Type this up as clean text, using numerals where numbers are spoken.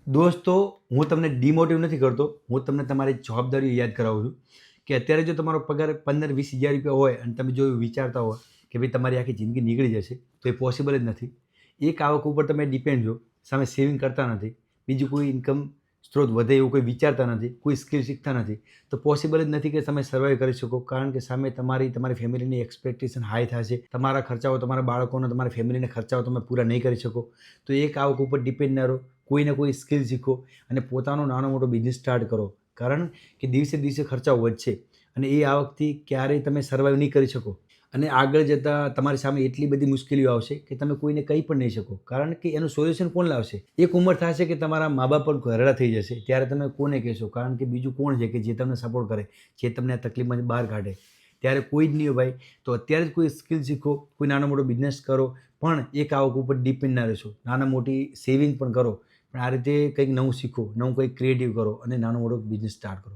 દોસ્તો, હું તમને ડિમોટિવ નથી કરતો, હું તમને તમારી જવાબદારીઓ યાદ કરાવું છું કે અત્યારે જો તમારો પગાર 15-20 હજાર રૂપિયા હોય અને તમે જો વિચારતા હો કે ભાઈ તમારી આખી જિંદગી નીકળી જશે, તો એ પોસિબલ જ નથી. એક આવક ઉપર તમે ડિપેન્ડ છો, સામે સેવિંગ કરતા નથી, બીજું કોઈ ઇન્કમ સ્ત્રોત વધે એવું કોઈ વિચારતા નથી, કોઈ સ્કિલ શીખતા નથી, તો પોસિબલ જ નથી કે તમે સર્વાઈવ કરી શકો. કારણ કે સામે તમારી ફેમિલીની એક્સપેક્ટેશન હાઈ થશે, તમારા ખર્ચાઓ, તમારા બાળકોના, તમારા ફેમિલીના ખર્ચાઓ તમે પૂરા નહીં કરી શકો. તો એક આવક ઉપર ડિપેન્ડ ના રહો, કોઈને કોઈ સ્કિલ શીખો અને પોતાનો નાનો મોટો બિઝનેસ સ્ટાર્ટ કરો. કારણ કે દિવસે દિવસે ખર્ચાઓ વધશે અને એ આવકથી ક્યારેય તમે સર્વાઈવ નહીં કરી શકો અને આગળ જતાં તમારી સામે એટલી બધી મુશ્કેલીઓ આવશે કે તમે કોઈને કહી પણ નહીં શકો. કારણ કે એનું સોલ્યુશન કોણ લાવશે? એક ઉંમર થશે કે તમારા મા બાપ પણ ઘરડા થઈ જશે, ત્યારે તમે કોને કહેશો? કારણ કે બીજું કોણ છે કે જે તમને સપોર્ટ કરે, જે તમને આ તકલીફમાંથી બહાર કાઢે? ત્યારે કોઈ જ નહીં હોય ભાઈ. તો અત્યારે જ કોઈ સ્કિલ શીખો, કોઈ નાનો મોટો બિઝનેસ કરો, પણ એક આવક ઉપર ડિપેન્ડ ના રહેશો. નાના મોટી સેવિંગ પણ કરો, પણ આ રીતે કંઈક નવું શીખો, નવું કંઈક ક્રિએટિવ કરો અને નાનો મોટો બિઝનેસ સ્ટાર્ટ કરો.